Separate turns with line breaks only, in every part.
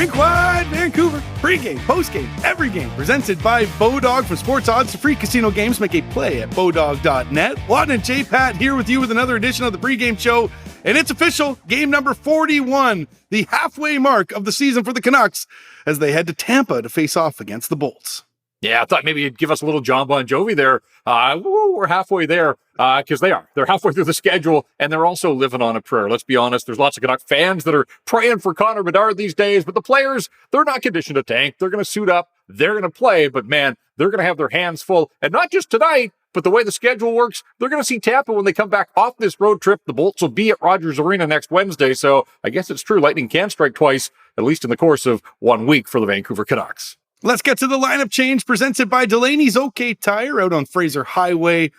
Rink wide Vancouver. Pre-game, post-game, every game. Presented by Bodog. For sports odds to free casino games, make a play at bodog.net. Wadden and JPat here with you with another edition of the pregame show. And it's official, game number 41, the halfway mark of the season for the Canucks as they head to Tampa to face off against the Bolts.
Yeah, I thought maybe you'd give us a little John Bon Jovi there. We're halfway there because they are. They're halfway through the schedule, and they're also living on a prayer. Let's be honest. There's lots of Canuck fans that are praying for Connor Bedard these days, but the players, they're not conditioned to tank. They're going to suit up. They're going to play, but man, they're going to have their hands full. And not just tonight, but the way the schedule works, they're going to see Tampa when they come back off this road trip. The Bolts will be at Rogers Arena next Wednesday, so I guess it's true. Lightning can strike twice, at least in the course of 1 week for the Vancouver Canucks.
Let's get to the lineup change presented by Delaney's OK Tire out on Fraser Highway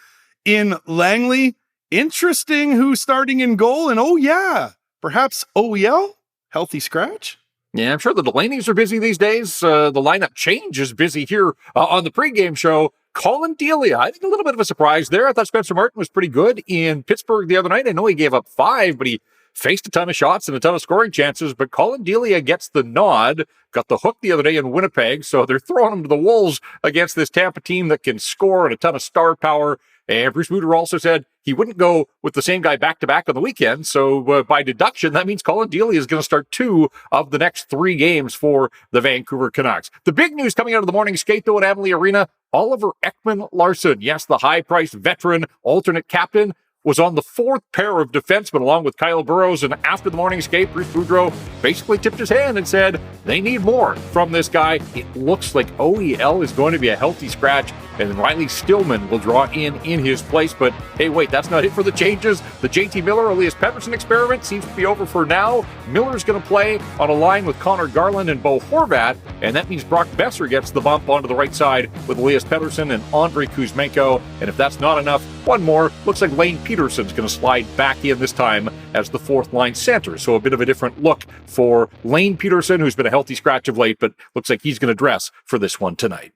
in Langley. Interesting who's starting in goal. And oh yeah, perhaps OEL? Healthy scratch?
Yeah, I'm sure the Delaneys are busy these days. The lineup change is busy here on the pregame show. Colin Delia, I think a little bit of a surprise there. I thought Spencer Martin was pretty good in Pittsburgh the other night. I know he gave up 5, but he faced a ton of shots and a ton of scoring chances, but Colin Delia gets the nod, got the hook the other day in Winnipeg, so they're throwing him to the wolves against this Tampa team that can score and a ton of star power. And Bruce Boudreau also said he wouldn't go with the same guy back-to-back on the weekend, so by deduction, that means Colin Delia is going to start 2 of the next 3 games for the Vancouver Canucks. The big news coming out of the morning skate, though, at Amalie Arena, Oliver Ekman-Larsson, yes, the high-priced veteran alternate captain, was on the 4th pair of defensemen along with Kyle Burrows, and after the morning skate, Bruce Boudreau basically tipped his hand and said they need more from this guy. It looks like OEL is going to be a healthy scratch, and Riley Stillman will draw in his place. But hey, wait, that's not it for the changes. The JT Miller, Elias Pettersson experiment seems to be over for now. Miller's going to play on a line with Connor Garland and Bo Horvat, and that means Brock Besser gets the bump onto the right side with Elias Pettersson and Andrei Kuzmenko. And if that's not enough, one more. Looks like Lane Peterson's going to slide back in this time as the 4th line center. So a bit of a different look for Lane Peterson, who's been a healthy scratch of late, but looks like he's going to dress for this one tonight.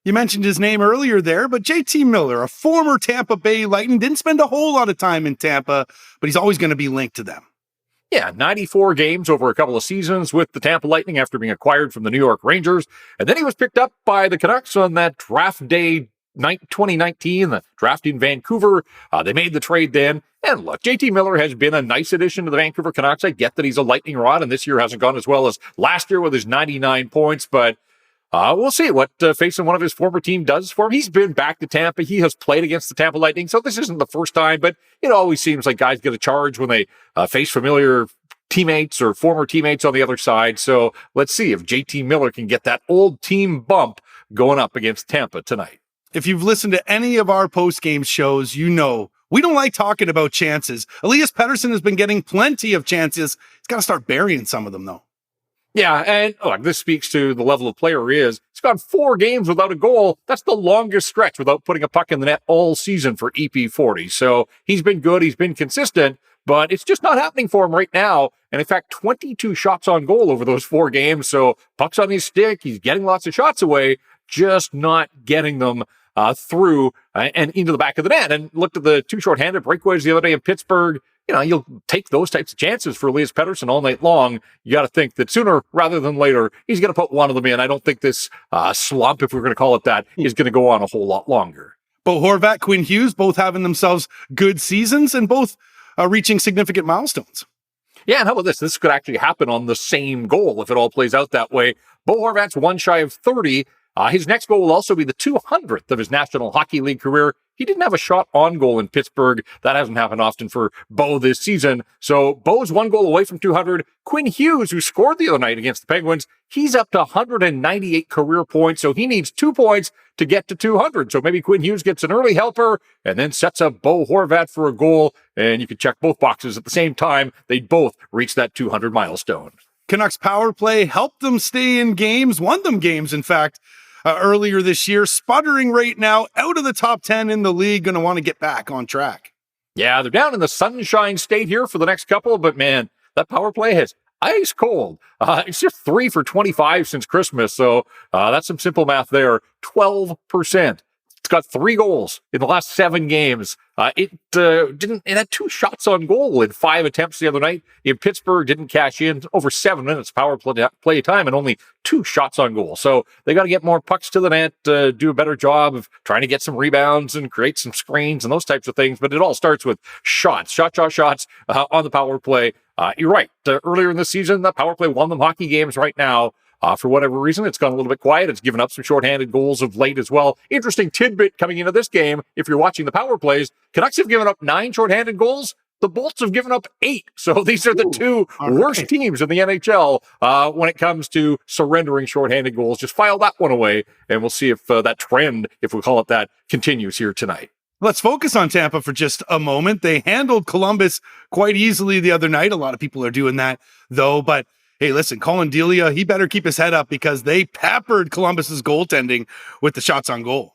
You mentioned his name earlier there, but JT Miller, a former Tampa Bay Lightning, didn't spend a whole lot of time in Tampa, but he's always going to be linked to them.
Yeah, 94 games over a couple of seasons with the Tampa Lightning after being acquired from the New York Rangers. And then he was picked up by the Canucks on that draft day 2019, the draft in Vancouver. They made the trade then. And look, JT Miller has been a nice addition to the Vancouver Canucks. I get that he's a lightning rod, and this year hasn't gone as well as last year with his 99 points, but we'll see what facing one of his former team does for him. He's been back to Tampa. He has played against the Tampa Lightning, so this isn't the first time, but it always seems like guys get a charge when they face familiar teammates or former teammates on the other side. So let's see if JT Miller can get that old team bump going up against Tampa tonight.
If you've listened to any of our post-game shows, you know we don't like talking about chances. Elias Pettersson has been getting plenty of chances. He's got to start burying some of them, though.
Yeah, and this speaks to the level of player he is. He's gone 4 games without a goal. That's the longest stretch without putting a puck in the net all season for EP40. So he's been good. He's been consistent, but it's just not happening for him right now. And in fact, 22 shots on goal over those 4 games. So pucks on his stick. He's getting lots of shots away, just not getting them through and into the back of the net. And looked at the 2 shorthanded breakaways the other day in Pittsburgh. You know, you'll take those types of chances for Elias Pettersson all night long. You got to think that sooner rather than later, he's going to put one of them in. I don't think this slump, if we're going to call it that, is going to go on a whole lot longer.
Bo Horvat, Quinn Hughes, both having themselves good seasons and both reaching significant milestones.
Yeah, and how about this? This could actually happen on the same goal if it all plays out that way. Bo Horvat's 1 shy of 30. His next goal will also be the 200th of his National Hockey League career. He didn't have a shot on goal in Pittsburgh. That hasn't happened often for Bo this season. So Bo's 1 goal away from 200. Quinn Hughes, who scored the other night against the Penguins, he's up to 198 career points. So he needs 2 points to get to 200. So maybe Quinn Hughes gets an early helper and then sets up Bo Horvat for a goal. And you could check both boxes at the same time. They'd both reach that 200 milestone.
Canucks power play helped them stay in games, won them games, in fact, earlier this year. Sputtering right now, out of the top 10 in the league, going to want to get back on track.
Yeah, they're down in the Sunshine State here for the next couple, but man, that power play has ice cold. It's just 3 for 25 since Christmas, so that's some simple math there. 12%. It's got 3 goals in the last 7 games. It had 2 shots on goal in 5 attempts the other night. In Pittsburgh, didn't cash in over 7 minutes power play time and only 2 shots on goal. So they got to get more pucks to the net, do a better job of trying to get some rebounds and create some screens and those types of things. But it all starts with shots on the power play. You're right. Earlier in the season, the power play won them hockey games. Right now, for whatever reason, it's gone a little bit quiet. It's given up some shorthanded goals of late as well. Interesting tidbit coming into this game, if you're watching the power plays, Canucks have given up 9 shorthanded goals. The Bolts have given up 8. So these are the 2 worst teams in the NHL when it comes to surrendering shorthanded goals. Just file that one away, and we'll see if that trend, if we call it that, continues here tonight.
Let's focus on Tampa for just a moment. They handled Columbus quite easily the other night. A lot of people are doing that, though. But hey, listen, Colin Delia, he better keep his head up because they peppered Columbus's goaltending with the shots on goal.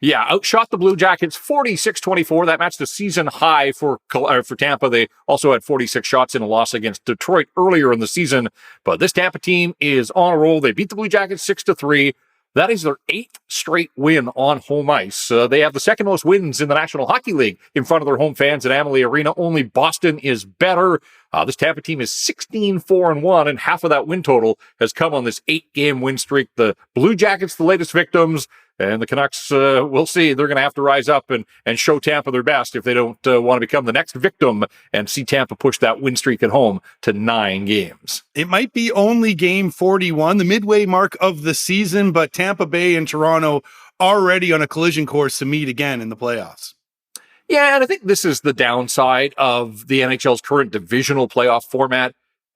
Yeah, outshot the Blue Jackets 46-24. That matched the season high for Tampa. They also had 46 shots in a loss against Detroit earlier in the season. But this Tampa team is on a roll. They beat the Blue Jackets 6-3. That is their 8th straight win on home ice. They have the second most wins in the National Hockey League in front of their home fans at Amalie Arena. Only Boston is better. This Tampa team is 16-4-1, and half of that win total has come on this 8-game win streak. The Blue Jackets, the latest victims, and the Canucks, we'll see. They're going to have to rise up and show Tampa their best if they don't want to become the next victim and see Tampa push that win streak at home to 9 games.
It might be only game 41, the midway mark of the season, but Tampa Bay and Toronto already on a collision course to meet again in the playoffs.
Yeah, and I think this is the downside of the NHL's current divisional playoff format.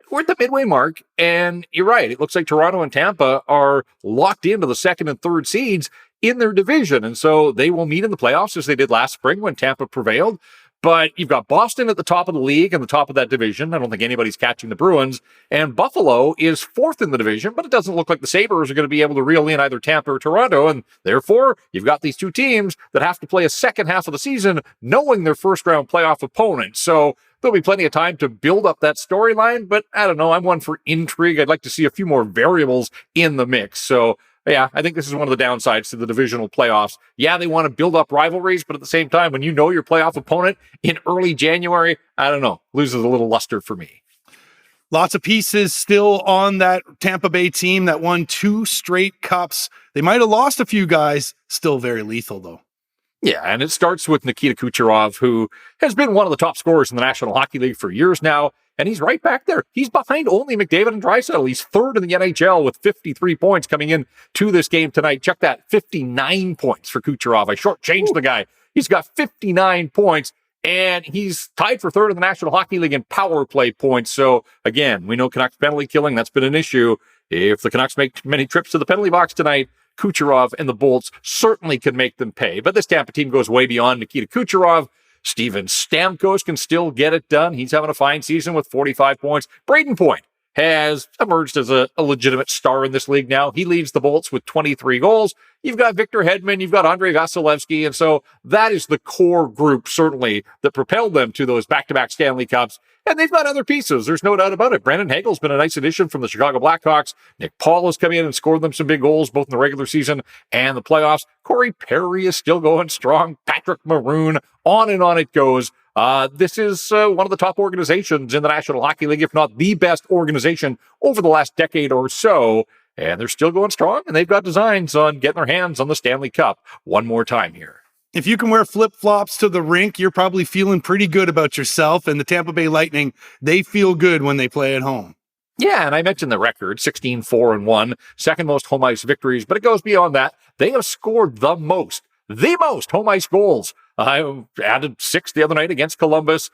We're at the midway mark, and you're right. It looks like Toronto and Tampa are locked into the 2nd and 3rd seeds in their division, and so they will meet in the playoffs as they did last spring when Tampa prevailed. But you've got Boston at the top of the league and the top of that division. I don't think anybody's catching the Bruins. And Buffalo is 4th in the division, but it doesn't look like the Sabres are going to be able to reel in either Tampa or Toronto. And therefore, you've got these 2 teams that have to play a second half of the season knowing their first-round playoff opponent. So there'll be plenty of time to build up that storyline, but I don't know. I'm one for intrigue. I'd like to see a few more variables in the mix. So yeah, I think this is one of the downsides to the divisional playoffs. Yeah, they want to build up rivalries, but at the same time, when you know your playoff opponent in early January, I don't know, loses a little luster for me.
Lots of pieces still on that Tampa Bay team that won 2 straight cups. They might have lost a few guys, still very lethal though.
Yeah, and it starts with Nikita Kucherov, who has been one of the top scorers in the National Hockey League for years now, and he's right back there. He's behind only McDavid and Draisaitl. He's 3rd in the NHL with 53 points coming in to this game tonight. Check that, 59 points for Kucherov. I shortchanged the guy. He's got 59 points, and he's tied for 3rd in the National Hockey League in power play points. So, again, we know Canucks penalty killing. That's been an issue. If the Canucks make many trips to the penalty box tonight, Kucherov and the Bolts certainly can make them pay. But this Tampa team goes way beyond Nikita Kucherov. Steven Stamkos can still get it done. He's having a fine season with 45 points. Braden Point has emerged as a legitimate star in this league now. He leads the Bolts with 23 goals. You've got Victor Hedman, you've got Andrei Vasilevsky, and so that is the core group, certainly, that propelled them to those back-to-back Stanley Cups. And they've got other pieces. There's no doubt about it. Brandon Hagel's been a nice addition from the Chicago Blackhawks. Nick Paul has come in and scored them some big goals, both in the regular season and the playoffs. Corey Perry is still going strong. Patrick Maroon, on and on it goes. This is one of the top organizations in the National Hockey League, if not the best organization over the last decade or so. And they're still going strong, and they've got designs on getting their hands on the Stanley Cup one more time here.
If you can wear flip-flops to the rink, you're probably feeling pretty good about yourself. And the Tampa Bay Lightning, they feel good when they play at home.
Yeah, and I mentioned the record, 16-4-1, second most home ice victories, but it goes beyond that. They have scored the most home ice goals. I added 6 the other night against Columbus.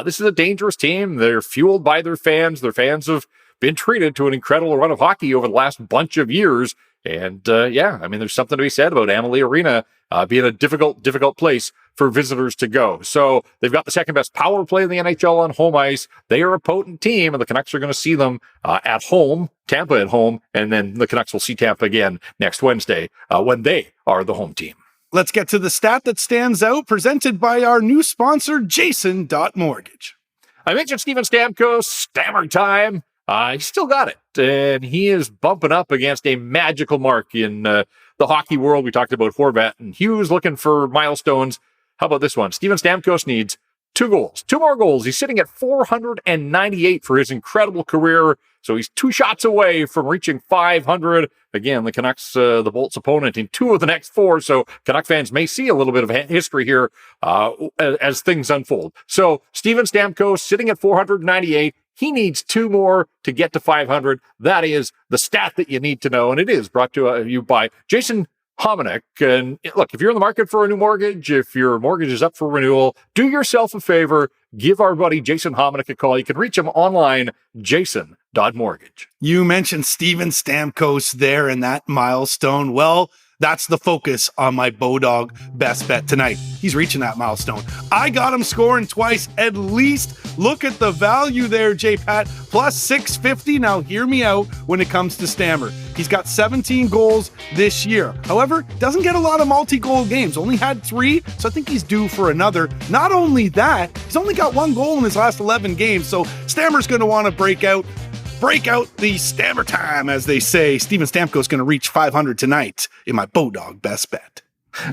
This is a dangerous team. They're fueled by their fans. Their fans have been treated to an incredible run of hockey over the last bunch of years. And there's something to be said about Amalie Arena being a difficult place for visitors to go. So they've got the second best power play in the NHL on home ice. They are a potent team, and the Canucks are going to see them at home, Tampa at home, and then the Canucks will see Tampa again next Wednesday when they are the home team.
Let's get to the stat that stands out, presented by our new sponsor, Jason.Mortgage.
I mentioned Steven Stamkos, stammer time. He's still got it. and he is bumping up against a magical mark in the hockey world. We talked about Horvat and Hughes looking for milestones. How about this one? Steven Stamkos needs 2 goals, 2 more goals. He's sitting at 498 for his incredible career. So he's 2 shots away from reaching 500. Again, the Canucks, the Bolts opponent in 2 of the next 4. So Canuck fans may see a little bit of history here as things unfold. So Steven Stamkos sitting at 498. He needs 2 more to get to 500. That is the stat that you need to know. And it is brought to you by Jason Hominick. And look, if you're in the market for a new mortgage, if your mortgage is up for renewal, do yourself a favor. Give our buddy Jason Hominick a call. You can reach him online, jason.mortgage.
You mentioned Steven Stamkos there and that milestone. Well, that's the focus on my Bodog Best Bet tonight. He's reaching that milestone. I got him scoring twice at least. Look at the value there, JPat. Plus 650. Now hear me out when it comes to Stammer. He's got 17 goals this year. However, doesn't get a lot of multi-goal games. Only had 3, so I think he's due for another. Not only that, he's only got 1 goal in his last 11 games, so Stammer's going to want to break out the Stammer time, as they say. Steven Stamkos going to reach 500 tonight in my Bodog Best Bet.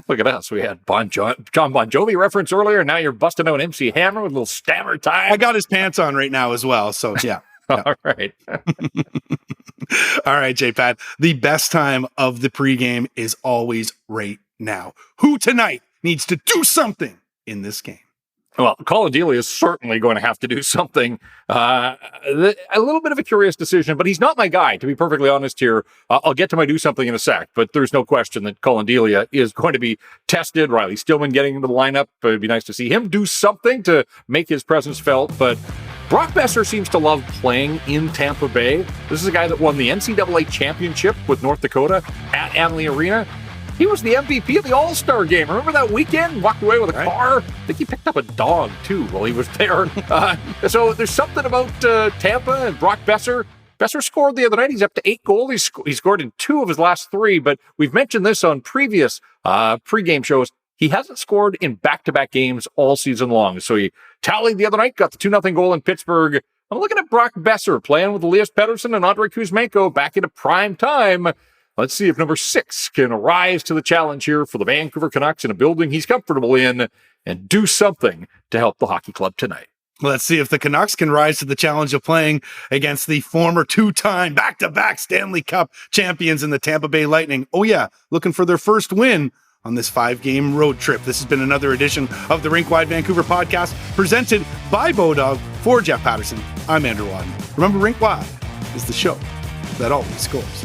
Look at us. We had John Bon Jovi reference earlier. Now you're busting out MC Hammer with a little Stammer time.
I got his pants on right now as well, so yeah.
All right.
All right, JPat. The best time of the pregame is always right now. Who tonight needs to do something in this game?
Well, Colin Delia is certainly going to have to do something. A little bit of a curious decision, but he's not my guy, to be perfectly honest here. I'll get to my do something in a sec, but there's no question that Colin Delia is going to be tested. Riley Stillman getting into the lineup. It'd be nice to see him do something to make his presence felt, but Brock Boeser seems to love playing in Tampa Bay. This is a guy that won the NCAA championship with North Dakota at Langley Arena. He was the MVP of the All-Star game. Remember that weekend? Walked away with a car. I think he picked up a dog, too, while he was there. So there's something about Tampa and Brock Boeser. Boeser scored the other night. He's up to 8 goals. He scored in 2 of his last 3, but we've mentioned this on previous pregame shows. He hasn't scored in back-to-back games all season long. So he tallied the other night, got the 2-0 goal in Pittsburgh. I'm looking at Brock Boeser playing with Elias Pettersson and Andrei Kuzmenko back into prime time. Let's see if number 6 can rise to the challenge here for the Vancouver Canucks in a building he's comfortable in and do something to help the hockey club tonight.
Let's see if the Canucks can rise to the challenge of playing against the former 2-time back-to-back Stanley Cup champions in the Tampa Bay Lightning. Oh yeah, looking for their first win on this 5-game road trip. This has been another edition of the Rink Wide Vancouver podcast presented by Bodog. For Jeff Patterson, I'm Andrew Wadden. Remember, Rink Wide is the show that always scores.